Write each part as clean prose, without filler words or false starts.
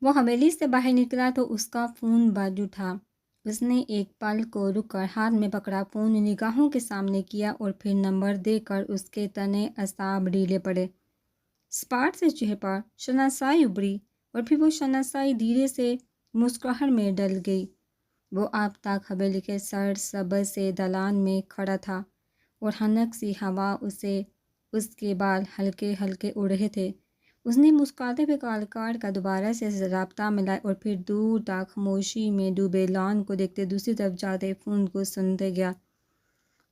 وہ حویلی سے باہر نکلا تو اس کا فون بج اٹھا۔ اس نے ایک پل کو رک کر ہاتھ میں پکڑا فون نگاہوں کے سامنے کیا اور پھر نمبر دے کر اس کے تنے اعصاب ڈھیلے پڑے۔ اسپاٹ سے چہرے پر شناسائی ابھری اور پھر وہ شناسائی دھیرے سے مسکراہٹ میں ڈل گئی۔ وہ اب تک حویلی کے سر سبز سے دالان میں کھڑا تھا اور خنک سی ہوا اسے اس کے بال ہلکے ہلکے اڑ رہے تھے۔ اس نے مسکراتے ہوئے کال کارڈ کا دوبارہ سے رابطہ ملایا اور پھر دور تک خاموشی میں ڈوبے لان کو دیکھتے دوسری طرف جاتے فون کو سنتے گیا۔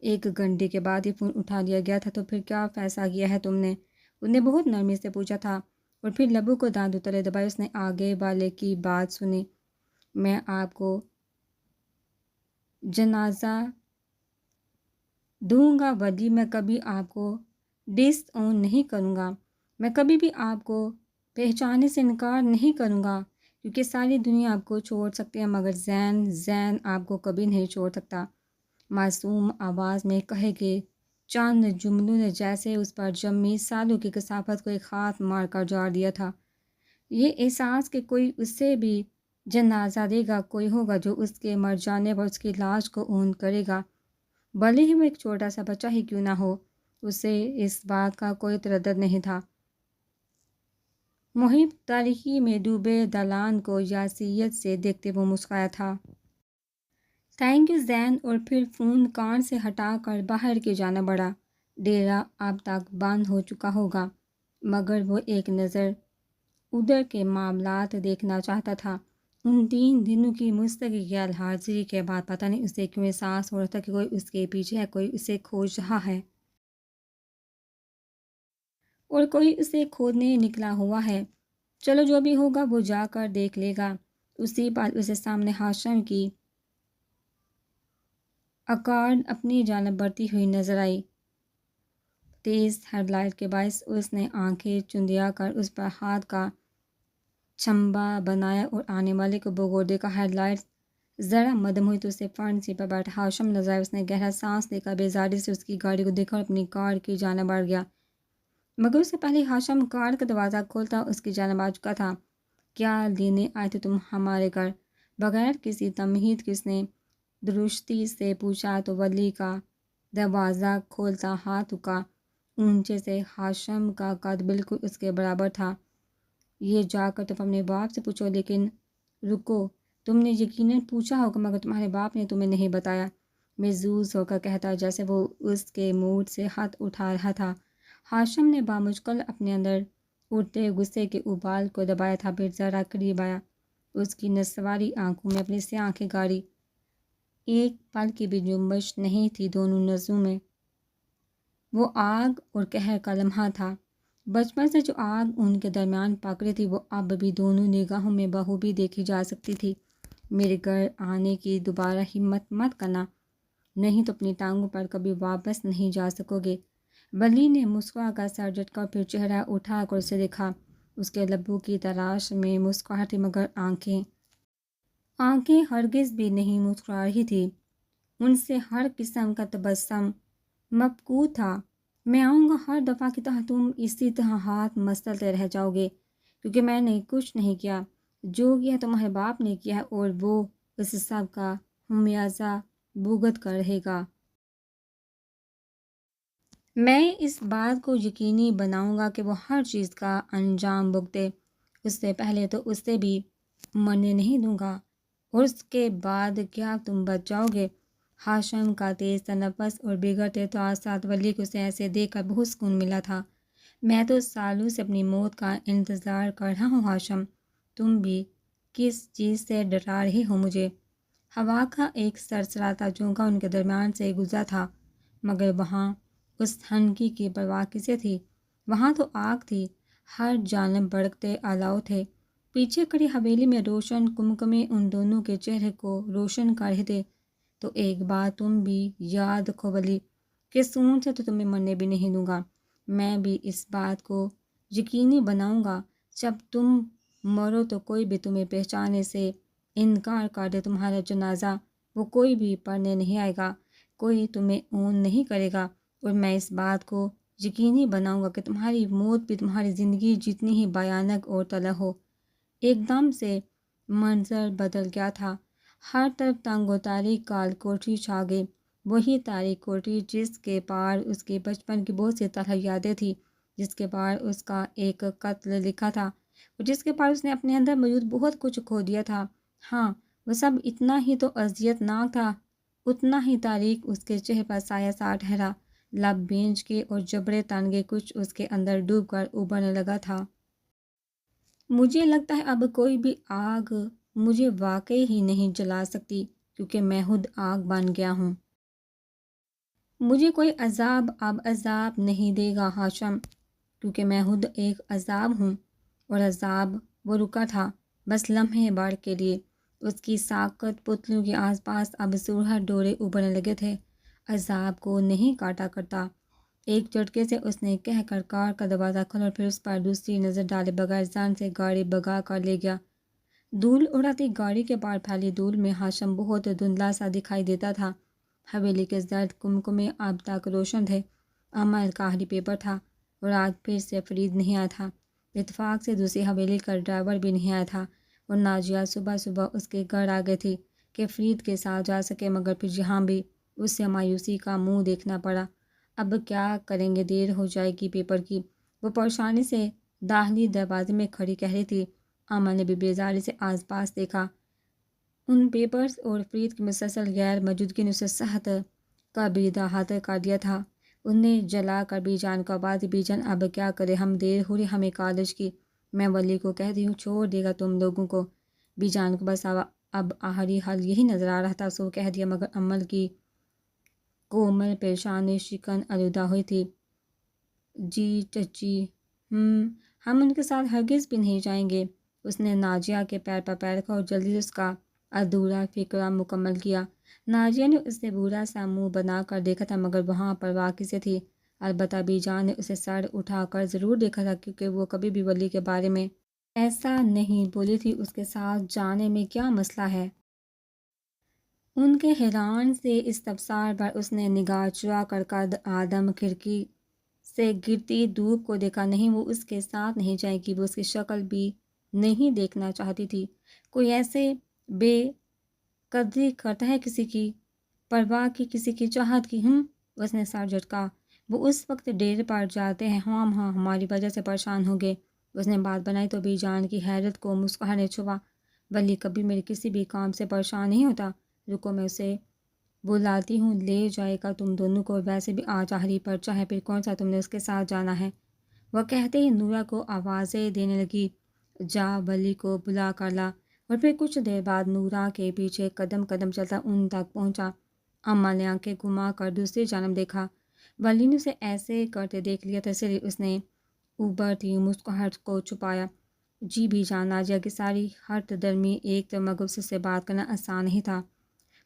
1 گھنٹے کے بعد ہی فون اٹھا لیا گیا تھا۔ تو پھر کیا فیصلہ کیا ہے تم نے؟ اس نے بہت نرمی سے پوچھا تھا اور پھر لبوں کو دانتوں تلے دبائے اس نے آگے والے کی بات سنی۔ میں آپ کو جنازہ دوں گا ولی میں کبھی آپ کو ڈس اون نہیں کروں گا۔ میں کبھی بھی آپ کو پہچاننے سے انکار نہیں کروں گا کیونکہ ساری دنیا آپ کو چھوڑ سکتی ہے مگر زین آپ کو کبھی نہیں چھوڑ سکتا۔ معصوم آواز میں کہے گئے چند جملوں نے جیسے اس پر جمی سالوں کی کثافت کو ایک ہاتھ مار کر جاڑ دیا تھا۔ یہ احساس کہ کوئی اسے بھی جنازہ دے گا، کوئی ہوگا جو اس کے مر جانے پر اس کی لاش کو اون کرے گا، بھلے ہی وہ ایک چھوٹا سا بچہ ہی کیوں نہ ہو۔ اسے اس بات کا کوئی تردد نہیں تھا۔ محب تاریکی میں ڈوبے دالان کو یاسیت سے دیکھتے وہ مسکرایا تھا۔ تھینک یو زین، اور پھر فون کان سے ہٹا کر باہر کی جانب بڑھا۔ ڈیرا اب تک بند ہو چکا ہوگا مگر وہ ایک نظر ادھر کے معاملات دیکھنا چاہتا تھا۔ ان 3 دنوں کی مستقل غیر حاضری کے بعد پتہ نہیں اسے کیوں احساس ہو رہا تھا کہ کوئی اس کے پیچھے ہے، کوئی اسے کھوج رہا ہے اور کوئی اسے کھودنے نکلا ہوا ہے۔ چلو جو بھی ہوگا وہ جا کر دیکھ لے گا۔ اسی پل اسے سامنے ہاشم کی اکارڈ اپنی جانب بڑھتی ہوئی نظر آئی۔ تیز ہیڈ لائٹ کے باعث اس نے آنکھیں چندیا کر اس پر ہاتھ کا چھمبا بنایا اور آنے والے کو بغور دیکھا۔ ہیڈ لائٹ ذرا مدھم ہوئی تو اسے فرنٹ سیٹ پر بیٹھا ہاشم نظر آیا۔ اس نے گہرا سانس لے کر بیزاری سے اس کی گاڑی کو دیکھا اور اپنی کار کی جانب بڑھ گیا مگر اس سے پہلے ہاشم کار کا دروازہ کھولتا اس کی جانب آ چکا تھا۔ کیا لینے آئے تھے تم ہمارے گھر؟ بغیر کسی تمہید کے اس نے درستی سے پوچھا تو ولی کا دروازہ کھولتا ہاتھ رکا۔ اونچے سے ہاشم کا قد بالکل اس کے برابر تھا۔ یہ جا کر تم اپنے باپ سے پوچھو، لیکن رکو، تم نے یقیناً پوچھا ہوگا مگر تمہارے باپ نے تمہیں نہیں بتایا، محظوظ ہو کر کہتا جیسے وہ اس کے موڈ سے ہاتھ اٹھا رہا تھا۔ ہاشم نے بامشکل اپنے اندر اٹھتے غصے کے ابال کو دبایا تھا، پھر ذرا قریب آیا، اس کی نسواری آنکھوں میں اپنی سیاہ آنکھیں گاڑی۔ ایک پل کی بھی جنبش نہیں تھی دونوں نظروں میں۔ وہ آگ اور قہر کا لمحہ تھا۔ بچپن سے جو آگ ان کے درمیان پکڑی تھی وہ اب بھی دونوں نگاہوں میں بخوبی دیکھی جا سکتی تھی۔ میرے گھر آنے کی دوبارہ ہمت مت کرنا، نہیں تو اپنی ٹانگوں پر کبھی واپس نہیں جا سکو گے۔ ولی نے مسکرا کر سر جھٹکا پھر چہرہ اٹھا کر اسے دیکھا۔ اس کے لبوں کی تراش میں مسکراہٹ تھی مگر آنکھیں ہرگز بھی نہیں مسکرا رہی تھی۔ ان سے ہر قسم کا تبسم مفقود تھا۔ میں آؤں گا ہر دفعہ کی طرح تم اسی طرح ہاتھ مسلتے رہ جاؤ گے کیونکہ میں نے کچھ نہیں کیا، جو کیا تمہارے باپ نے کیا ہے اور وہ اس سب کا خمیازہ بھگت کر رہے گا۔ میں اس بات کو یقینی بناؤں گا کہ وہ ہر چیز کا انجام بھگتے۔ اس سے پہلے تو اسے بھی مرنے نہیں دوں گا، اور اس کے بعد کیا تم بچ جاؤ گے؟ ہاشم کا تیز تنفس اور بگڑتے توسط ولی کو اسے ایسے دیکھ کر بہت سکون ملا تھا۔ میں تو سالوں سے اپنی موت کا انتظار کر رہا ہوں ہاشم، تم بھی کس چیز سے ڈرا رہے ہو مجھے؟ ہوا کا ایک سرسراتا جھونکا ان کے درمیان سے گزرا تھا مگر وہاں اس ہنکی کی پرواہ کسے تھی؟ وہاں تو آگ تھی، ہر جانب بھڑکتے الاؤ تھے۔ پیچھے کھڑی حویلی میں روشن کمکمے ان دونوں کے چہرے کو روشن کر رہے تھے۔ تو ایک بات تم بھی یاد رکھو ولی، کہ سون سے تو تمہیں مرنے بھی نہیں دوں گا۔ میں بھی اس بات کو یقینی بناؤں گا جب تم مرو تو کوئی بھی تمہیں پہچانے سے انکار کر دے، تمہارا جنازہ وہ کوئی بھی پڑھنے نہیں آئے گا، کوئی تمہیں اون نہیں کرے گا، اور میں اس بات کو یقینی بناؤں گا کہ تمہاری موت بھی تمہاری زندگی جتنی ہی بھیانک اور تلخ ہو۔ ایک دم سے منظر بدل گیا تھا۔ ہر طرف تنگ و تاریک کال کوٹری چھا گئی، وہی تاریک کوٹری جس کے پار اس کے بچپن کی بہت سی طرح یادیں تھیں، جس کے پار اس کا ایک قتل لکھا تھا، اور جس کے پار اس نے اپنے اندر موجود بہت کچھ کھو دیا تھا۔ ہاں، وہ سب اتنا ہی تو اذیت ناک تھا، اتنا ہی تاریک اس کے چہرے پر سایہ سا ٹھہرا، لب بھینچ کے اور جبڑے تان کے کچھ اس کے اندر ڈوب کر ابھرنے لگا تھا۔ مجھے لگتا ہے اب کوئی بھی آگ مجھے واقعی ہی نہیں جلا سکتی، کیونکہ میں خود آگ بن گیا ہوں۔ مجھے کوئی عذاب اب عذاب نہیں دے گا ہاشم، کیونکہ میں خود ایک عذاب ہوں۔ اور عذاب وہ رکا تھا، بس لمحے بھر کے لیے۔ اس کی ساکت پتلوں کے آس پاس اب سرخ ڈورے ابھرنے لگے تھے۔ عذاب کو نہیں کاٹا کرتا۔ ایک جھٹکے سے اس نے کہہ کر کار کا دروازہ کھولا اور پھر اس پر دوسری نظر ڈالے بغیر جان سے گاڑی بھگا کر لے گیا۔ دھول اڑاتی گاڑی کے پار پھیلی دھول میں ہاشم بہت دھندلا سا دکھائی دیتا تھا۔ حویلی کے زرد کمکمے اب تک روشن تھے۔ عمل کا آخری پیپر تھا اور آج پھر سے فرید نہیں آیا تھا۔ اتفاق سے دوسری حویلی کا ڈرائیور بھی نہیں آیا تھا، اور نازیہ صبح صبح اس کے گھر آ گئی تھی کہ فرید کے ساتھ جا سکے، مگر پھر یہاں بھی اسے مایوسی کا منہ دیکھنا پڑا۔ اب کیا کریں گے، دیر ہو جائے گی پیپر کی، وہ پریشانی سے داخلی دروازے میں کھڑی کہہ رہی تھی۔ عمل نے بھی بیزاری سے آس پاس دیکھا۔ ان پیپرز اور فرید کی مسلسل غیر موجودگی نے اسے سخت کبیدہ حاضر کر دیا تھا۔ انہیں جلا کر بی جان کو آواز دی، بی جان اب کیا کرے، ہم دیر ہو رہی ہمیں کالج کی، میں ولی کو کہہ دی ہوں چھوڑ دے گا تم لوگوں کو۔ بی جان کو بس اب آخری حل یہی نظر آ رہا تھا، سو کہہ دیا، مگر عمل کی کومل پیشانی شکن آلودہ ہوئی تھی۔ جی چچی، ہم ان کے ساتھ ہرگز بھی نہیں جائیں گے۔ اس نے نازیہ کے پیر پر پیر رکھا اور جلدی سے اس کا ادھورا فقرہ مکمل کیا۔ نازیہ نے اسے برا سا منہ بنا کر دیکھا تھا، مگر وہاں پر واقعی سے تھی۔ البتہ بی جان نے اسے سر اٹھا کر ضرور دیکھا تھا، کیونکہ وہ کبھی بھی ولی کے بارے میں ایسا نہیں بولی تھی۔ اس کے ساتھ جانے میں کیا مسئلہ ہے؟ ان کے حیران سے استفسار پر اس نے نگاہ چرا کر قد آدم کھڑکی سے گرتی دھوپ کو دیکھا۔ نہیں، وہ اس کے ساتھ نہیں جائے گی، وہ اس کی شکل بھی نہیں دیکھنا چاہتی تھی۔ کوئی ایسے بے قدری کرتا ہے کسی کی پرواہ کی، کسی کی چاہت کی؟ اس نے سر جھٹکا۔ وہ اس وقت ڈیرے پر جاتے ہیں، ہاں ہماری وجہ سے پریشان ہو گئے۔ اس نے بات بنائی تو بی جان کی حیرت کو مسکراہٹ نے چھپا۔ ولی کبھی میرے کسی بھی کام سے پریشان نہیں ہوتا، رکو میں اسے بلاتی ہوں، لے جائے گا تم دونوں کو، ویسے بھی آج آخری پرچہ ہے، پھر کون سا تم نے اس کے ساتھ جانا ہے؟ وہ کہتے ہی نورا کو آوازیں دینے لگی، جا ولی کو بلا کر لا۔ اور پھر کچھ دیر بعد نورا کے پیچھے قدم قدم چلتا ان تک پہنچا۔ اماں نے آنکھیں گھما کر دوسری جانب دیکھا۔ ولی نے اسے ایسے کرتے دیکھ لیا تھا، اس لیے اس نے ابھرتی مسکراہٹ کو چھپایا۔ جی بی جان، نازیہ کی ساری ہٹ درمی ایک تو مغص سے بات کرنا آسان نہیں تھا،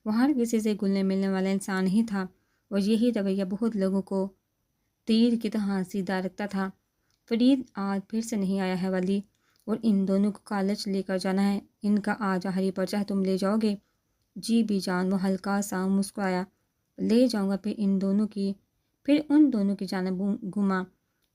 وہ ہر کسی سے گلنے ملنے والا انسان نہیں تھا، اور یہی رویہ بہت لوگوں کو تیر کی طرح سیدھا رکھتا تھا۔ فرید آج پھر سے نہیں آیا ہے ولی، اور ان دونوں کو کالج لے کر جانا ہے، ان کا آج آخری پرچہ ہے، تم لے جاؤ گے؟ جی بی جان، وہ ہلکا سا مسکرایا، لے جاؤں گا۔ پھر ان دونوں کی جانب گھما،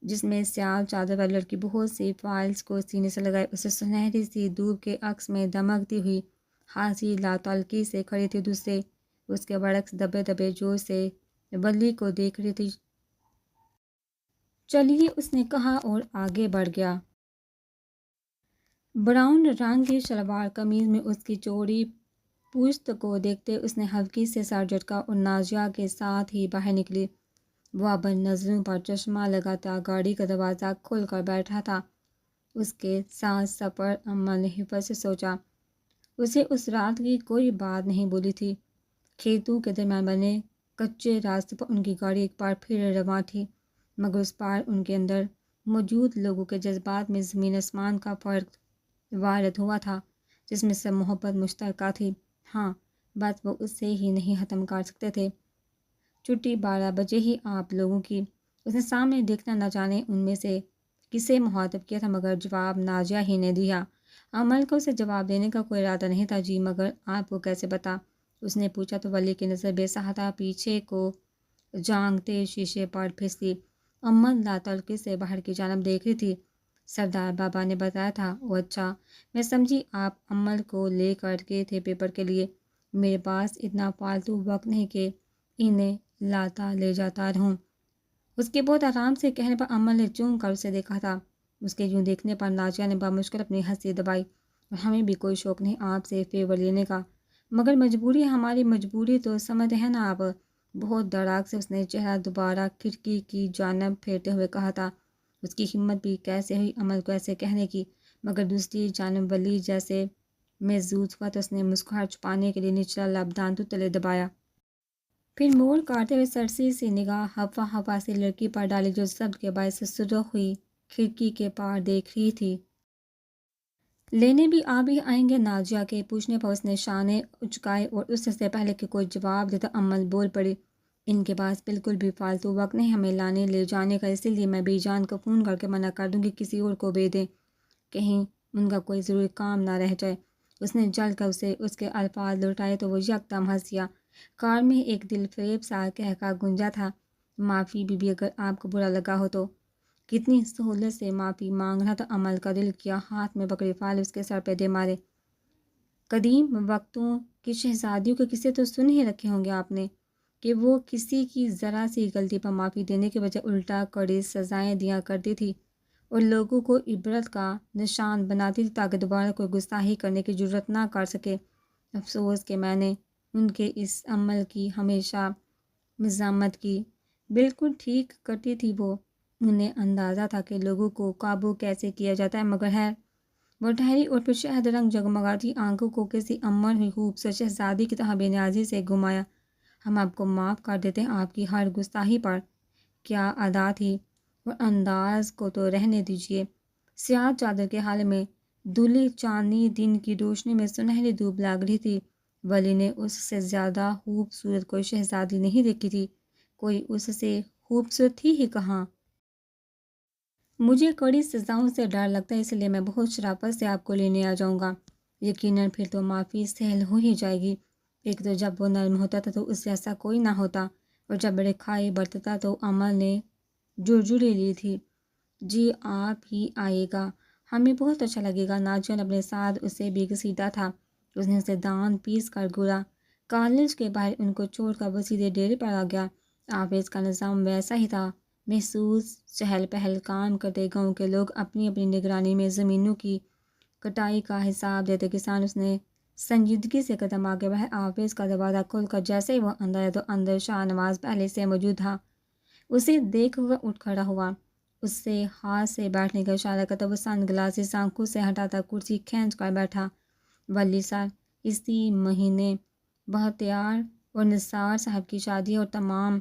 جس میں سیال چادر والی لڑکی بہت سی فائلز کو سینے سے لگائے اسے سنہری سی دھوپ کے عکس میں دمکتی ہوئی ہنسی لاتعلقی سے کھڑی تھی، دوسرے اس کے برعکس دبے دبے جوش سے ولی کو دیکھ رہی تھی۔ چلیے، اس نے کہا اور آگے بڑھ گیا۔ براؤن رنگ کی شلوار قمیض میں اس کی چوڑی پشت کو دیکھتے اس نے ہلکی سے سر جھٹکا اور نازیہ کے ساتھ ہی باہر نکلی۔ وہ اب نظروں پر چشمہ لگاتا گاڑی کا دروازہ کھول کر بیٹھا تھا۔ اس کے ساتھ سفر، اماں نے حفظ سے سوچا۔ اسے اس رات کی کوئی بات نہیں بولی تھی۔ کھیتوں کے درمیان بنے کچے راستے پر ان کی گاڑی ایک بار پھر رواں تھی، مگر اس بار ان کے اندر موجود لوگوں کے جذبات میں زمین آسمان کا فرق وارد ہوا تھا، جس میں سب محبت مشترکہ تھی۔ ہاں، بات وہ اس سے ہی نہیں ختم کر سکتے تھے۔ چھٹی 12 بجے ہی آپ لوگوں کی۔ اس نے سامنے دیکھنا نہ جانے ان میں سے کسے مخاطب کیا تھا، مگر جواب نازیہ ہی نے دیا۔ عمل کو اسے جواب دینے کا کوئی ارادہ نہیں تھا۔ جی، مگر آپ کو کیسے پتا؟ اس نے پوچھا تو ولی کی نظر بے سہاتا پیچھے کو جھانکتے شیشے پر پھنسی۔ اماں لاتعلقی سے باہر کی جانب دیکھ رہی تھی۔ سردار بابا نے بتایا تھا۔ وہ اچھا، میں سمجھی آپ عمل کو لے کر گئے تھے پیپر کے لیے۔ میرے پاس اتنا فالتو وقت نہیں کہ انہیں لاتا لے جاتا رہوں۔ اس کے بہت آرام سے کہنے پر عمل نے چون کر اسے دیکھا تھا۔ اس کے یوں دیکھنے پر ناجیہ نے بامشکل اپنی ہنسی دبائی۔ اور ہمیں بھی کوئی شوق نہیں آپ سے فیور لینے کا، مگر مجبوری ہے ہماری، مجبوری تو سمجھتے ہیں نا آپ۔ بہت دراگ سے اس نے چہرہ دوبارہ کھڑکی کی جانب پھیرتے ہوئے کہا تھا۔ اس کی ہمت بھی کیسے ہوئی عمل کو ایسے کہنے کی، مگر دوسری جانب ولی جیسے محظوظ ہوا تو اس نے مسکراہٹ چھپانے کے لیے نچلا لب دانتوں تلے دبایا۔ پھر موڑ کاٹتے ہوئے سرسی سی نگاہ ہوا ہوا سی لڑکی پر ڈالی جو ضبط کے باعث سرخ ہوئی کھڑکی کے پار دیکھ رہی تھی۔ لینے بھی آپ ہی آئیں گے؟ ناجیہ کے پوچھنے پر اس نے شانے اچکائے اور اس سے پہلے کہ کوئی جواب دیتا عمل بول پڑی۔ ان کے پاس بالکل بھی فالتو وقت نہیں ہمیں لانے لے جانے کا، اسی لیے میں بی جان کو فون کر کے منع کر دوں گی کسی اور کو بھیج دیں، کہیں ان کا کوئی ضروری کام نہ رہ جائے۔ اس نے جل کر اسے اس کے الفاظ لوٹائے تو وہ یکدم ہنس دیا۔ کار میں ایک دل فریب سا کہکا گونجا تھا۔ معافی بی بی، اگر آپ کو برا لگا ہو تو۔ کتنی سہولت سے معافی مانگ رہا تھا عمل کا دل کیا ہاتھ میں پکڑی فائل اس کے سر پہ دے مارے۔ قدیم وقتوں کی شہزادیوں کے قصے تو سن ہی رکھے ہوں گے آپ نے، کہ وہ کسی کی ذرا سی غلطی پر معافی دینے کے بجائے الٹا کڑی سزائیں دیا کرتی تھی اور لوگوں کو عبرت کا نشان بناتی تھی تاکہ دوبارہ کوئی گستاخی کرنے کی جرات نہ کر سکے۔ افسوس کہ میں نے ان کے اس عمل کی ہمیشہ مذمت کی۔ بالکل ٹھیک کرتی تھی وہ، انہیں اندازہ تھا کہ لوگوں کو قابو کیسے کیا جاتا ہے، مگر ہے وہ ٹھہری اور پھر شہد رنگ جگمگاتی آنکھوں کو کسی امر ہوئی خوبصورت شہزادی کی طرح بے نیازی سے گھمایا۔ ہم آپ کو معاف کر دیتے ہیں آپ کی ہر گستاخی پر۔ کیا ادا تھی، اور انداز کو تو رہنے دیجیے۔ سیاہ چادر کے حال میں دھلے چاندنی دن کی روشنی میں سنہری دھوپ لگ رہی تھی۔ ولی نے اس سے زیادہ خوبصورت کوئی شہزادی نہیں دیکھی تھی، کوئی اس سے خوبصورت تھی ہی کہاں۔ مجھے کڑی سزاؤں سے ڈر لگتا ہے، اس لیے میں بہت شرافت سے آپ کو لینے آ جاؤں گا۔ یقیناً پھر تو معافی سہل ہو ہی جائے گی۔ ایک تو جب وہ نرم ہوتا تھا تو اس جیسا کوئی نہ ہوتا، اور جب بڑے کھائی برتتا تو عمل نے جڑجڑی لی تھی۔ جی آپ ہی آئیے گا، ہمیں بہت اچھا لگے گا۔ ناجیہ نے اپنے ساتھ اسے بھی گھسیٹا تھا۔ اس نے اسے دانت پیس کر گھورا۔ کالج کے باہر ان کو چھوڑ کر وہ سیدھے ڈیرے پر آ گیا۔ آفس کا نظام ویسا ہی تھا، محسوس چہل پہل۔ کام کرتے گاؤں کے لوگ اپنی اپنی نگرانی میں زمینوں کی کٹائی کا حساب دیتے کسان۔ اس نے سنجیدگی سے قدم آگے بڑھائے۔ آفس کا دروازہ کھول کر جیسے ہی وہ اندر آیا تو اندر شاہ نواز پہلے سے موجود تھا۔ اسے دیکھ کر اٹھ کھڑا ہوا، اس سے ہاتھ سے بیٹھنے کا اشارہ کرتا وہ سن گلاسز آنکھوں سے ہٹاتا کرسی کھینچ کر بیٹھا۔ ولی سر، اسی مہینے بختیار اور نثار صاحب کی شادی اور تمام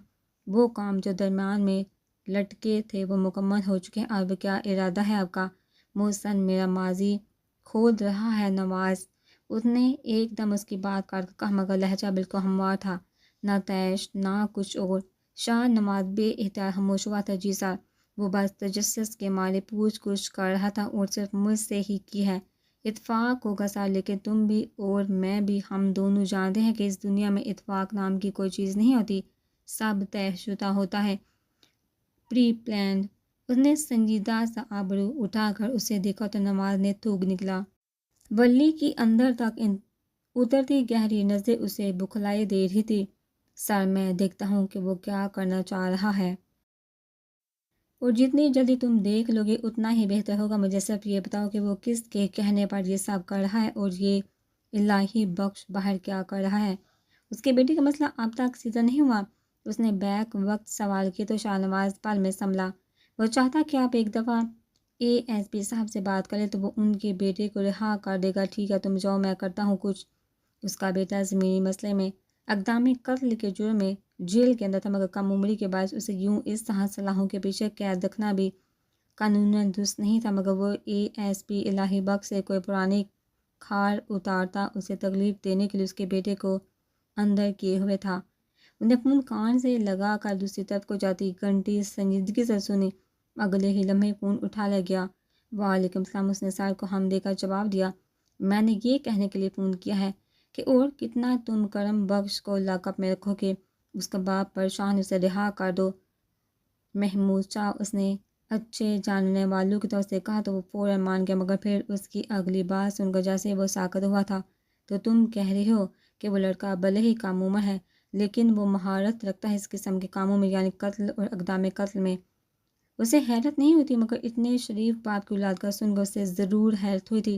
وہ کام جو درمیان میں لٹکے تھے وہ مکمل ہو چکے ہیں۔ اب کیا ارادہ ہے آپ کا؟ محسن میرا ماضی کھود رہا ہے نواز، اس نے ایک دم اس کی بات کاٹ کر کہا، مگر لہجہ بالکل ہموار تھا، نہ طیش نہ کچھ اور۔ شاہ نواز بے اختیار خاموش ہوا تھا۔ جی سر، وہ بس تجسس کے مارے پوچھ گچھ کر رہا تھا، اور صرف مجھ سے ہی کی ہے۔ اتفاق ہوگا سر، لیکن تم بھی اور میں بھی، ہم دونوں جانتے ہیں کہ اس دنیا میں اتفاق نام کی کوئی چیز نہیں ہوتی، سب طے شدہ ہوتا ہے، پری پلانڈ۔ اس نے سنجیدہ سا ابرو اٹھا کر اسے دیکھا تو نواز نے تھوک نکلا۔ ولی کی اندر تک اترتی گہری نظریں اسے بکھلائے دے رہی تھی۔ سر، میں دیکھتا ہوں کہ وہ کیا کرنا چاہ رہا ہے، اور جتنی جلدی تم دیکھ لو گے اتنا ہی بہتر ہوگا۔ مجھے صرف یہ بتاؤ کہ وہ کس کے کہنے پر یہ سب کر رہا ہے، اور یہ الہی بخش باہر کیا کر رہا ہے؟ اس کے بیٹے کا مسئلہ اب تک سیدھا نہیں ہوا؟ اس نے بیک وقت سوال کیا تو شاہ نواز پل میں سنبھلا۔ وہ چاہتا کہ آپ ایک دفعہ اے ایس پی صاحب سے بات کریں تو وہ ان کے بیٹے کو رہا کر دے گا۔ ٹھیک ہے، تم جاؤ، میں کرتا ہوں کچھ۔ اس کا بیٹا زمینی مسئلے میں اقدام قتل کے جرم میں جیل کے اندر تھا، مگر کم عمری کے باعث اسے یوں اس طرح سلاخوں کے پیچھے قید رکھنا بھی قانوناً درست نہیں تھا، مگر وہ اے ایس پی الہی بخش سے کوئی پرانی کھار اتارتا اسے تکلیف دینے کے لیے اس کے بیٹے کو اندر کیے ہوئے تھا۔ انہیں فون کان سے لگا کر دوسری طرف کو جاتی گھنٹی سنجیدگی سے سنی۔ اگلے ہی لمحے فون اٹھا لیا گیا۔ وعلیکم السلام، اس نے سر کو ہم دے کر جواب دیا۔ میں نے یہ کہنے کے لیے فون کیا ہے کہ اور کتنا تم کرم بخش کو لاک اپ میں رکھو گے؟ اس کا باپ پریشان، اسے رہا کر دو۔ محمود شاہ، اس نے اچھے جاننے والوں کی طرف سے کہا تو وہ فوراً مان گیا، مگر پھر اس کی اگلی بات سن کر جیسے وہ ساکت ہوا تھا۔ تو تم کہہ رہے ہو کہ وہ لڑکا بھلے ہی کم عمر ہے لیکن وہ مہارت رکھتا ہے اس قسم کے کاموں میں، یعنی قتل اور اقدام قتل میں؟ اسے حیرت نہیں ہوتی، مگر اتنے شریف باپ کی اولاد کا سن کر اسے ضرور حیرت ہوئی تھی۔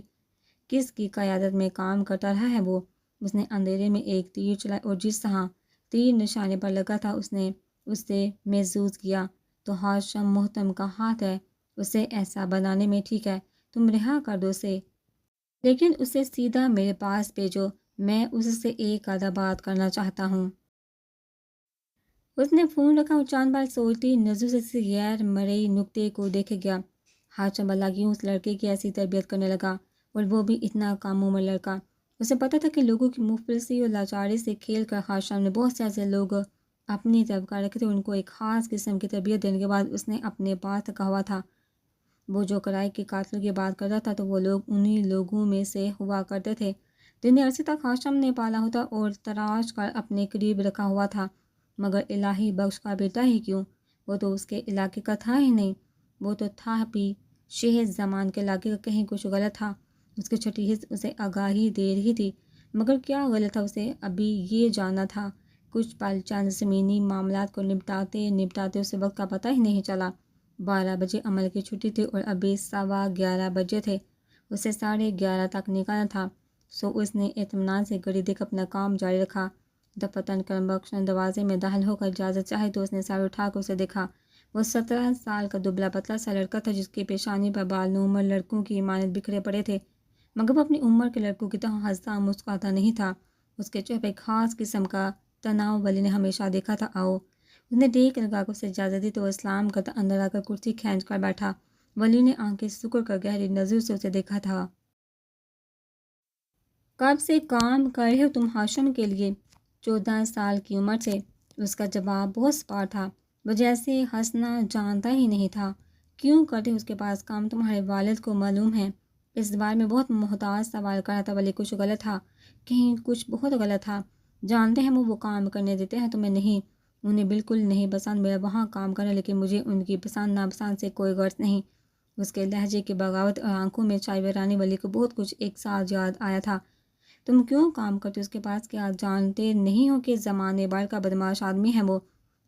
کس کی قیادت میں کام کرتا رہا ہے وہ؟ اس نے اندھیرے میں ایک تیر چلایا اور جس طرح تیر نشانے پر لگا تھا اس نے اس سے محظوظ کیا۔ تو ہاشم محتم کا ہاتھ ہے، اسے ایسا بنانے میں، ٹھیک ہے، تم رہا کر دو اسے، لیکن اسے سیدھا میرے پاس بھیجو، میں اس سے ایک آدھا بات کرنا چاہتا ہوں۔ اس نے فون رکھا اور چاند بار سوچتی نظروں سے کسی غیر مرئی نقطے کو دیکھے گیا۔ ہاشم اللہ کیوں اس لڑکے کی ایسی تربیت کرنے لگا، اور وہ بھی اتنا کم عمر لڑکا؟ اسے پتہ تھا کہ لوگوں کی مفلسی اور لاچاری سے کھیل کر ہاشم نے بہت سے ایسے لوگ اپنی طرف کر رکھے تھے، ان کو ایک خاص قسم کی تربیت دینے کے بعد اس نے اپنے پاس رکھا ہوا تھا۔ وہ جو کرائے کے قاتلوں کی بات کرتا تھا تو وہ لوگ انہی لوگوں میں سے ہوا کرتے تھے جنہیں عرصے تک ہاشم نے پالا ہوتا اور تراش کر اپنے قریب رکھا ہوا تھا۔ مگر الہی بخش کا بیٹا ہی کیوں، وہ تو اس کے علاقے کا تھا ہی نہیں، وہ تو تھا بھی شہ زمان کے علاقے کا، کہیں کچھ غلط تھا؟ اس کی چھٹی حس اسے آگاہی دے رہی تھی، مگر کیا غلط تھا اسے ابھی یہ جاننا تھا۔ کچھ پل چند زمینی معاملات کو نپٹاتے اسے وقت کا پتہ ہی نہیں چلا۔ 12 بجے عمل کی چھٹی تھی اور ابھی 11:15 بجے تھے، اسے 11:30 تک نکالنا تھا، سو اس نے اطمینان سے گھڑی دیکھ اپنا کام جاری رکھا۔ دفتر کرم بخش دروازے میں داخل ہو کر اجازت چاہی تو اس نے سر اٹھا کر اسے دیکھا۔ وہ 17 سال کا دبلا پتلا سا لڑکا تھا جس کی پیشانی پر بال نوعمر لڑکوں کی مانند بکھرے پڑے تھے، مگر وہ اپنی عمر کے لڑکوں کی طرح ہنستا مسکراتا نہیں تھا۔ اس کے چہرے پر ایک خاص قسم کا تناؤ ولی نے ہمیشہ دیکھا تھا۔ آؤ، اس نے دیکھ لگا کر اسے اجازت دی تو وہ اسلام کرتا اندر آ کر کرسی کھینچ کر بیٹھا۔ ولی نے آنکھیں سکڑ کر گہری نظروں سے اسے دیکھا تھا۔ کب سے کام کر رہے ہو تم ہاشم کے لیے؟ 14 سال کی عمر سے، اس کا جواب بہت سپار تھا، وہ جیسے ہنسنا جانتا ہی نہیں تھا۔ کیوں کرتے اس کے پاس کام؟ تمہارے والد کو معلوم ہے؟ اس بارے میں بہت محتاط سوال کر رہا تھا ولی کچھ غلط تھا، کہیں کچھ بہت غلط تھا۔ جانتے ہیں وہ کام کرنے دیتے ہیں تمہیں؟ نہیں، انہیں بالکل نہیں پسند میرا وہاں کام کرنا، لیکن مجھے ان کی پسند ناپسند سے کوئی غرض نہیں۔ اس کے لہجے کی بغاوت اور آنکھوں میں چھائی ویرانی ولی کو بہت کچھ ایک ساتھ یاد آیا تھا۔ تم کیوں کام کرتے ہو اس کے پاس؟ کیا جانتے نہیں ہو کہ زمانے بھر کا بدمعاش آدمی ہے وہ؟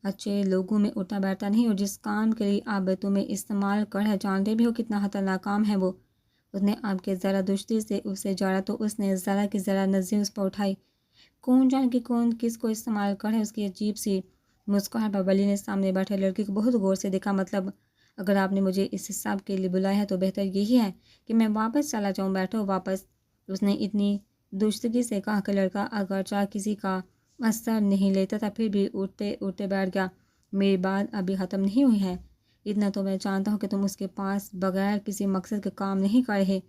اچھے لوگوں میں اٹھتا بیٹھتا نہیں، اور جس کام کے لیے آپ تمہیں استعمال کر ہے جانتے بھی ہو کتنا خطرناک کام ہے وہ۔ اس نے آپ کے ذرا دشتی سے اسے جاڑا تو اس نے ذرا کی ذرا نظریں اس پر اٹھائی۔ کون جانے کہ کون کس کو استعمال کر ہے؟ اس کی عجیب سی مسکراہٹ پر ولی نے سامنے بیٹھے لڑکی کو بہت غور سے دیکھا۔ مطلب اگر آپ نے مجھے اس سب کے لیے بلایا ہے تو بہتر یہی ہے کہ میں واپس چلا جاؤں۔ بیٹھو واپس، اس نے اتنی درستگی سے کہا کہ لڑکا اگرچہ کسی کا اثر نہیں لیتا تھا پھر بھی اٹھتے اٹھتے بیٹھ گیا۔ میری بات ابھی ختم نہیں ہوئی ہے، اتنا تو میں جانتا ہوں کہ تم اس کے پاس بغیر کسی مقصد کے کام نہیں کر رہے،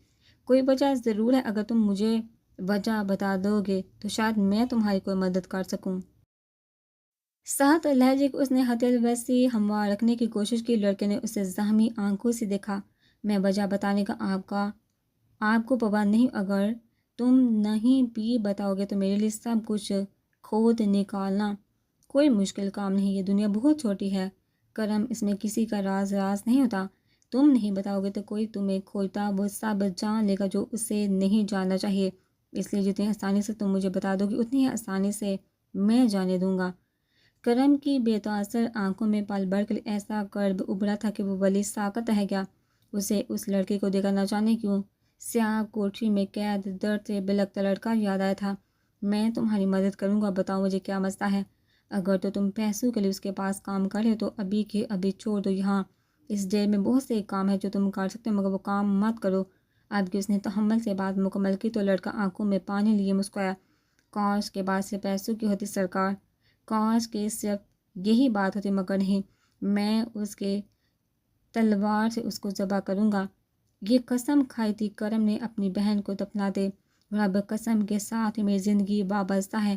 کوئی وجہ ضرور ہے، اگر تم مجھے وجہ بتا دو گے تو شاید میں تمہاری کوئی مدد کر سکوں۔ سخت لہجے کو اس نے حد الوسع ہموار رکھنے کی کوشش کی۔ لڑکے نے اسے زخمی آنکھوں سے دیکھا۔ میں وجہ بتانے کا آپ کو پابند نہیں، اگر تم نہیں بھی بتاؤ گے تو میرے لیے سب کچھ کھود نکالنا کوئی مشکل کام نہیں۔ یہ دنیا بہت چھوٹی ہے کرم، اس میں کسی کا راز نہیں ہوتا۔ تم نہیں بتاؤ گے تو کوئی تمہیں کھوجتا وہ سب جان لے گا جو اسے نہیں جاننا چاہیے، اس لیے جتنی آسانی سے تم مجھے بتا دو گی اتنی ہی آسانی سے میں جانے دوں گا۔ کرم کی بے تاثر آنکھوں میں پل بھر کے ایسا کرب ابھرا تھا کہ وہ ولی ساکت رہ گیا۔ اسے اس لڑکے کو دیکھا نہ جانے کیوں سیاہ کوٹری میں قید درد سے بلکتا لڑکا یاد آیا تھا۔ میں تمہاری مدد کروں گا، بتاؤ مجھے کیا مسئلہ ہے؟ اگر تو تم پیسوں کے لیے اس کے پاس کام کر رہے تو ابھی کے ابھی چھوڑ دو، یہاں اس جیل میں بہت سے کام ہے جو تم کر سکتے ہو، مگر وہ کام مت کرو اب کی۔ اس نے تحمل سے بات مکمل کی تو لڑکا آنکھوں میں پانی لیے مسکرایا۔ کاش کے بعد سے پیسوں کی ہوتی سرکار، کاش کے صرف یہی بات ہوتی، مگر نہیں، میں اس کے تلوار سے اس کو ذبح کروں گا۔ یہ قسم کھائی تھی کرم نے اپنی بہن کو دفناتے، اور اب قسم کے ساتھ میری زندگی وابستہ ہے۔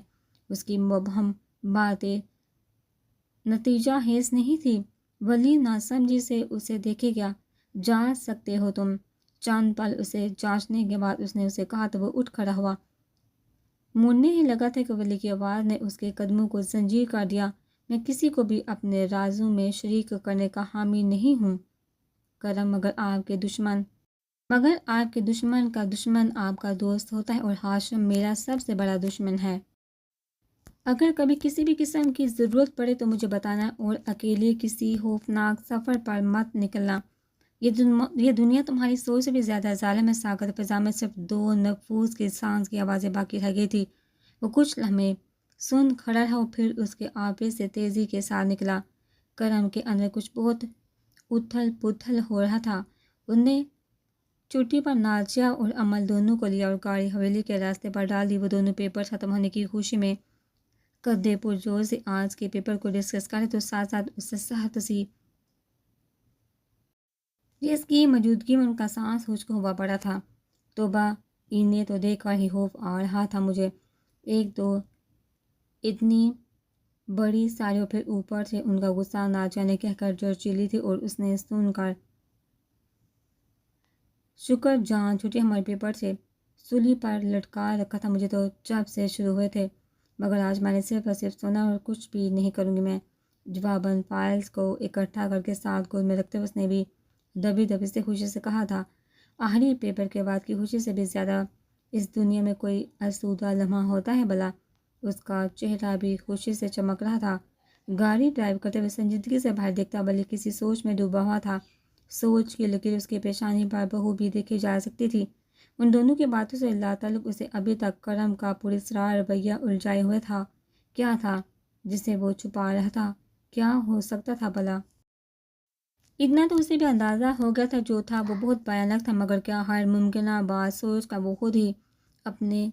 اس کی مبہم باتیں نتیجہ خیز نہیں تھی۔ ولی ناسمجھی سے اسے دیکھے گیا۔ جا سکتے ہو تم۔ چند پل اسے جانچنے کے بعد اس نے اسے کہا تو وہ اٹھ کھڑا ہوا۔ مڑنے ہی لگا تھا کہ ولی کی آواز نے اس کے قدموں کو زنجیر کر دیا۔ میں کسی کو بھی اپنے رازوں میں شریک کرنے کا حامی نہیں ہوں۔ کرم مگر آپ کے دشمن کا دشمن آپ کا دوست ہوتا ہے اور ہاشم میرا سب سے بڑا دشمن ہے۔ اگر کبھی کسی بھی قسم کی ضرورت پڑے تو مجھے بتانا اور اکیلے کسی خوفناک سفر پر مت نکلنا۔ یہ دنیا تمہاری سوچ سے بھی زیادہ ظالم ہے ساغر۔ فضا میں صرف دو نفوس کی سانس کی آوازیں باقی رہ گئی تھی۔ وہ کچھ لمحے سن کھڑا رہا اور پھر اس کے آپے سے تیزی کے ساتھ نکلا۔ کرم کے اندر کچھ بہت اتھل پتھل ہو رہا تھا۔ انہیں چوٹی پر نازیہ اور امل دونوں کو لیا اور گاڑی حویلی کے راستے پر ڈال دی۔ وہ دونوں پیپر ختم ہونے کی خوشی میں قدے پرجوش سے آج کے پیپر کو ڈسکس کرے تو ساتھ ساتھ اس سے سخت سی جس کی موجودگی میں ان کا سانس خشک ہوا پڑا تھا۔ توبہ، انہیں تو دیکھ کر ہی خوف آ رہا تھا مجھے۔ ایک تو اتنی بڑی ساری اور پھر اوپر سے ان کا غصہ نہ جانے کہہ کر جو چلی تھی اور اس نے سن کر شکر جان چھٹی ہمارے پیپر سے سولی پر لٹکا رکھا تھا۔ مجھے تو جب سے شروع ہوئے تھے مگر آج میں نے صرف اور صرف سنا اور کچھ بھی نہیں کروں گی میں۔ جواباً فائلز کو اکٹھا کر کے ساتھ گود میں رکھتے ہوئے اس نے بھی دبی دبی سے خوشی سے کہا تھا۔ آخری پیپر کے بعد کی خوشی سے بھی زیادہ اس دنیا میں کوئی آسودہ لمحہ ہوتا ہے بھلا؟ اس کا چہرہ بھی خوشی سے چمک رہا تھا۔ گاڑی ڈرائیو کرتے ہوئے سنجیدگی سے باہر دیکھتا بلکہ کسی سوچ میں ڈوبا ہوا تھا۔ سوچ کی لکیر اس کی پیشانی پر بخوبی دیکھی جا سکتی تھی۔ ان دونوں کی باتوں سے لاتعلق اسے ابھی تک کرم کا پراسرار رویہ الجھائے ہوئے تھا۔ کیا تھا جسے وہ چھپا رہا تھا؟ کیا ہو سکتا تھا بھلا؟ اتنا تو اسے بھی اندازہ ہو گیا تھا جو تھا وہ بہت بھیانک تھا، مگر کیا ہر ممکنہ بات سوچ کر وہ خود ہی اپنے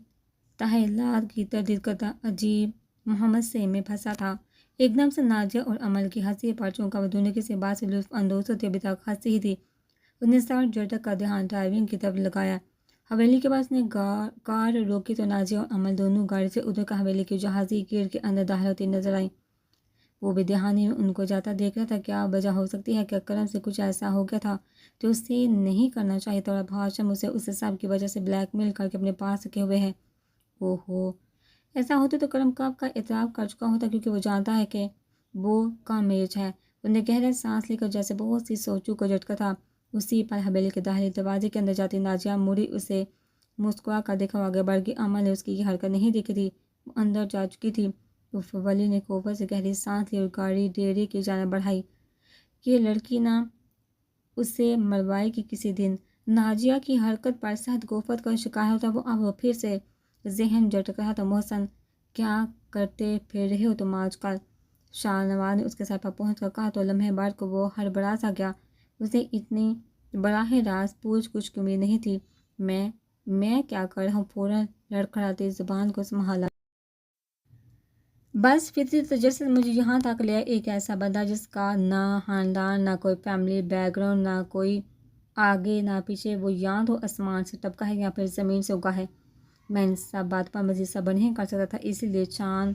تخیلات کی تردید کرتا عجیب محمد میں پھنسا تھا۔ ایک دم سے نازیہ اور امل کی ہنسی پر چونکا وہ دونوں کسی بات سے لطف اندوز ہوتی ابھی تک ہنسی ہی تھی۔ اس نے سر جھٹک کر دھیان ڈرائیونگ کی طرف لگایا۔ حویلی کے پاس نے کار روکی تو نازیہ اور امل دونوں گاڑی سے اتر کر حویلی کی جہازی گیٹ کے اندر داخل ہوتی نظر آئیں۔ وہ بھی دہانے میں ان کو جاتا دیکھ رہا تھا۔ کیا وجہ ہو سکتی ہے؟ کیا کرم سے کچھ ایسا ہو گیا تھا جو اسے نہیں کرنا چاہیے تھا اور اب ہاشم اسے اس سب کی وجہ سے بلیک میل کر کے اپنے پاس رکھے ہوئے ہے؟ اوہو، ایسا ہوتا تو کرم کب کا اعتراف کر چکا ہوتا، کیونکہ وہ جانتا ہے کہ وہ کامیج ہے۔ انہوں نے گہرا سانس لے کر جیسے بہت سی سوچوں کو جھٹکا تھا۔ اسی پر حویلی کے داخلی دروازے کے اندر جاتی نازیہ مڑی اسے مسکرا کر دیکھا اور آگے بڑھ گئی۔ امل نے اس کی یہ حرکت نہیں دیکھی تھی، وہ اندر جا چکی تھی۔ ولی نے کوفر سے گہری سانس لی اور گاڑی ڈیرے کی جانب بڑھائی۔ یہ لڑکی نہ اسے مروائے گی کسی دن۔ نازیہ کی حرکت پر سخت گوفت کا شکار ہوتا وہ اب پھر سے ذہن جھٹک رہا تھا۔ محسن، کیا کرتے پھر رہے ہو تم آج کل؟ شاہ نواز نے اس کے سر پر پہنچ کر کہا تو لمحے بعد کو وہ ہڑبڑا سا گیا۔ اسے اتنی براہ راست پوچھ گچھ کی امید نہیں تھی۔ میں کیا کر رہا ہوں؟ فوراً لڑکھڑاتی زبان کو سنبھالا۔ بس فطری تجسس مجھے یہاں تک لے ایک ایسا بندہ جس کا نہ خاندان، نہ کوئی فیملی بیک گراؤنڈ، نہ کوئی آگے نہ پیچھے۔ وہ یا تو آسمان سے ٹپکا ہے یا پھر زمین سے اگا ہے۔ میں ان سب بات پر مزید صبر نہیں کر سکتا تھا، اسی لیے چاند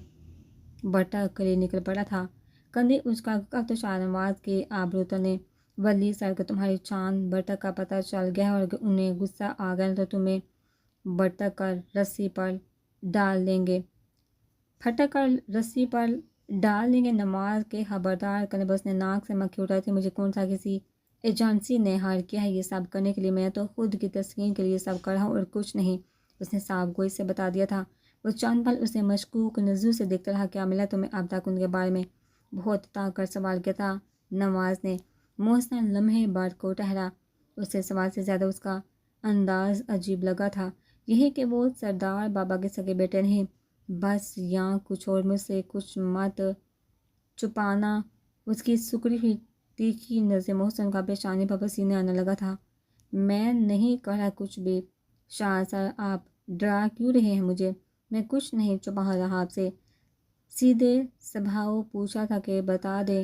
بھٹک کر نکل پڑا تھا۔ کندھے اچکا کر تو شاہ نواز کے آبرو تنے۔ ولی سر کو تمہاری چاند بھٹک کا پتہ چل گیا ہے اور اگر انہیں غصہ آ گیا تو تمہیں بھٹک کر رسی پر ڈال دیں گے۔ پھٹک کر رسی پر ڈال دیں گے۔ نواز کے خبردار کرنے پر اس نے ناک سے مکھی اٹھائی تھی۔ مجھے کون سا کسی ایجنسی نے ہائر کیا ہے یہ سب کرنے کے لیے؟ میں تو خود کی تسکین کے لیے سب کر رہا ہوں اور کچھ نہیں، اس نے صاف گوئی سے بتا دیا تھا۔ وہ چند پل اسے مشکوک نظروں سے دیکھتا رہا۔ کیا ملا تمہیں اب تک؟ ان کے بارے میں بہت طاق کر سوال کیا تھا نواز نے۔ محسن لمحے بعد کو ٹھہرا۔ اسے سوال سے زیادہ اس کا انداز عجیب لگا تھا، یہی کہ وہ سردار بابا کے سگے بیٹے نہیں، بس یا کچھ اور۔ مجھ سے کچھ مت چھپانا۔ اس کی سکڑی ہوئی تیکھی نظر محسن کا پیشانی پر پسینے آنے لگا تھا۔ میں نہیں کر رہا کچھ بھی۔ شاہ سر، آپ ڈرا کیوں رہے ہیں مجھے؟ میں کچھ نہیں چھپا رہا آپ سے، سیدھے سبھاؤ پوچھا تھا کہ بتا دیں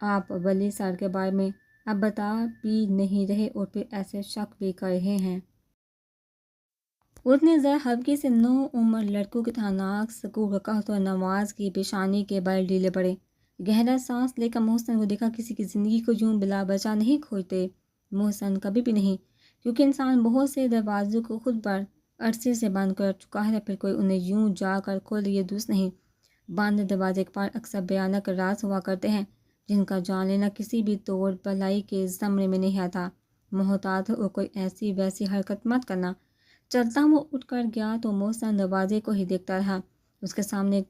آپ ولی سر کے بارے میں۔ اب بتا بھی نہیں رہے اور پھر ایسے شک بھی کر رہے ہیں۔ اس نے ذرا ہلکی سے نو عمر لڑکوں کی طرح ناک سکوڑ کر کہا تو نواز کی پیشانی کے بل ڈھیلے پڑے۔ گہرا سانس لے کر محسن کو دیکھا۔ کسی کی زندگی کو یوں بلا وجہ نہیں کھوجتے محسن، کبھی بھی نہیں، کیونکہ انسان بہت سے دروازوں کو خود پر عرصے سے بند کر چکا ہے، پھر کوئی انہیں یوں جا کر کھول دے یہ درست نہیں۔ بند دروازے کے پار اکثر بھیانک راز ہوا کرتے ہیں۔ جن کا جان لینا کسی بھی طور بھلائی کے زمرے میں نہیں آتا۔ محتاط ہو اور کوئی ایسی ویسی حرکت مت کرنا۔ چلتا وہ اٹھ کر گیا تو محسن دروازے کو ہی دیکھتا رہا۔ اس کے سامنے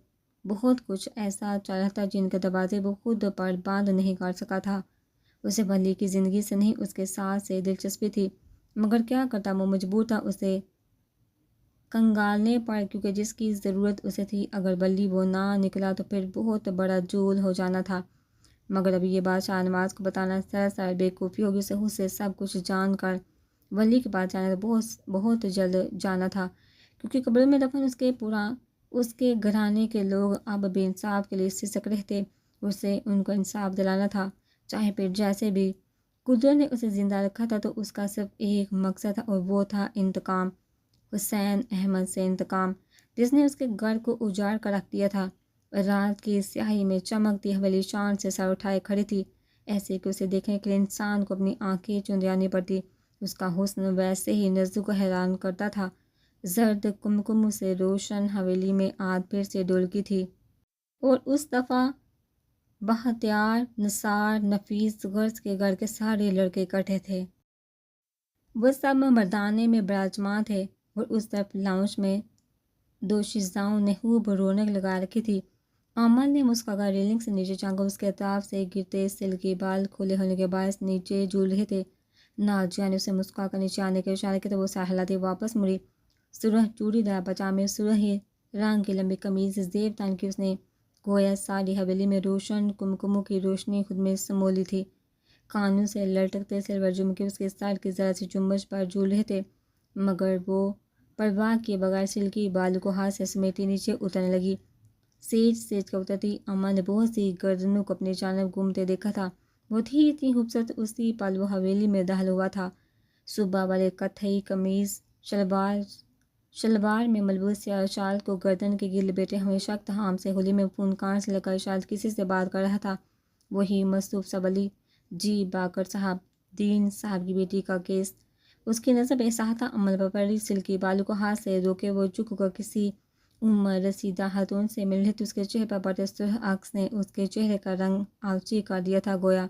بہت کچھ ایسا چل رہا تھا جن کے دروازے وہ خود پر بند نہیں کر سکا تھا۔ اسے بھلی کی زندگی سے نہیں اس کے ساتھ سے دلچسپی تھی، مگر کیا کرتا، وہ مجبور تھا اسے کنگالنے پر، کیونکہ جس کی ضرورت اسے تھی اگر بلی وہ نہ نکلا تو پھر بہت بڑا جول ہو جانا تھا۔ مگر ابھی یہ بات شاہ نواز کو بتانا سراسر بیوقوفی ہوگی۔ اسے خود سے سب کچھ جان کر ولی کے پاس جانا بہت جلد جانا تھا، کیونکہ قبر میں دفن اس کے گھرانے کے لوگ اب بے انصاف کے لیے سسک رہے تھے۔ اسے ان کو انصاف دلانا تھا، چاہے پھر جیسے بھی۔ قدرت نے اسے زندہ رکھا تھا تو اس کا صرف ایک مقصد تھا، اور وہ تھا انتقام۔ حسین احمد سے انتقام، جس نے اس کے گھر کو اجاڑ کر رکھ دیا تھا۔ رات کی سیاہی میں چمکتی حویلی شان سے سر اٹھائے کھڑی تھی، ایسے کہ اسے دیکھنے کے لیے انسان کو اپنی آنکھیں چندیانی پڑتی۔ اس کا حسن ویسے ہی نظروں کو حیران کرتا تھا۔ زرد کمکم سے روشن حویلی میں آج پھر سے ڈولکی تھی، اور اس دفعہ بختیار، نثار، نفیس غرض کے گھر کے سارے لڑکے اکٹھے تھے۔ وہ سب مردانے میں براجمان تھے، اور اس طرف لاؤنج میں دوشیزاؤں نے خوب رونق لگا رکھی تھی۔ امن نے مسکرا کر ریلنگ سے نیچے جھانکا۔ اس کے اطراف سے گرتے سلکی بال کھلے ہونے کے باعث نیچے جھول رہے تھے۔ نازیہ نے اسے مسکرا کر نیچے آنے کا اشارہ کیا تو وہ سہلاتی واپس مڑی۔ سرخ چوڑی دار پاجامے، سرخی رنگ کی لمبی قمیض زیب تن کی، اس نے گویا ساری حویلی میں روشن کمکموں کی روشنی خود میں سمو لی تھی۔ کانوں سے لٹکتے سلور جھمکے اس کے سر کی ذرا سی جنبش پر جھول رہے تھے، مگر وہ پرواہ کیے بغیر سلکی بالوں کو ہاتھ سے سمیٹی نیچے اترنے لگی۔ سیج سیج کر اترتی امن نے بہت سی گردنوں کو اپنی جانب گھومتے دیکھا تھا۔ وہ تھی اتنی خوبصورت، اسی پل وہ حویلی میں داخل ہوا تھا۔ صبح والے کتھئی قمیض شلوار میں ملبوس سیاہ شال کو گردن کے گرد لپیٹے ہوئے شخص ہام سے ہولی میں فنکار سے لگا شاید کسی سے بات کر رہا تھا۔ وہی مصروف سا ولی، جی باقر صاحب، دین صاحب کی بیٹی کا کیس۔ اس کی نظر بے ساختہ عمل پر پڑی۔ سلکی بالوں کو ہاتھ سے روکے وہ جھک کر کسی عمر رسیدہ خاتون سے مل رہی تھی۔ اس کے چہرے پر پڑتے سرخ عکس نے اس کے چہرے کا رنگ آغچی کر دیا تھا، گویا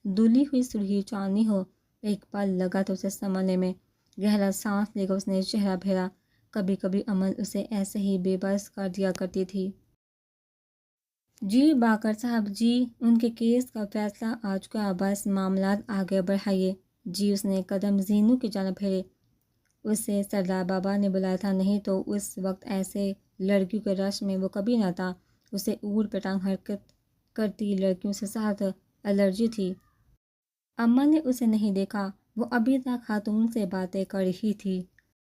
دھلی ہوئی سرخی چاندنی ہو۔ ایک پل لگا تھا اسے سنبھلنے میں۔ گہرا سانس لے کر اس نے چہرہ پھیرا۔ کبھی کبھی عمل اسے ایسے ہی بے بس کر دیا کرتی تھی۔ جی باقر صاحب، جی ان کے کیس کا فیصلہ آ چکا، بس معاملات آگے بڑھائیے۔ جی اس نے قدم زینو کی جانب پھیرے۔ اسے سردار بابا نے بلایا تھا، نہیں تو اس وقت ایسے لڑکیوں کے رش میں وہ کبھی نہ تھا۔ اسے اوٹ پٹانگ حرکت کرتی لڑکیوں سے سخت الرجی تھی۔ امن نے اسے نہیں دیکھا، وہ ابھی تک خاتون سے باتیں کر رہی تھی۔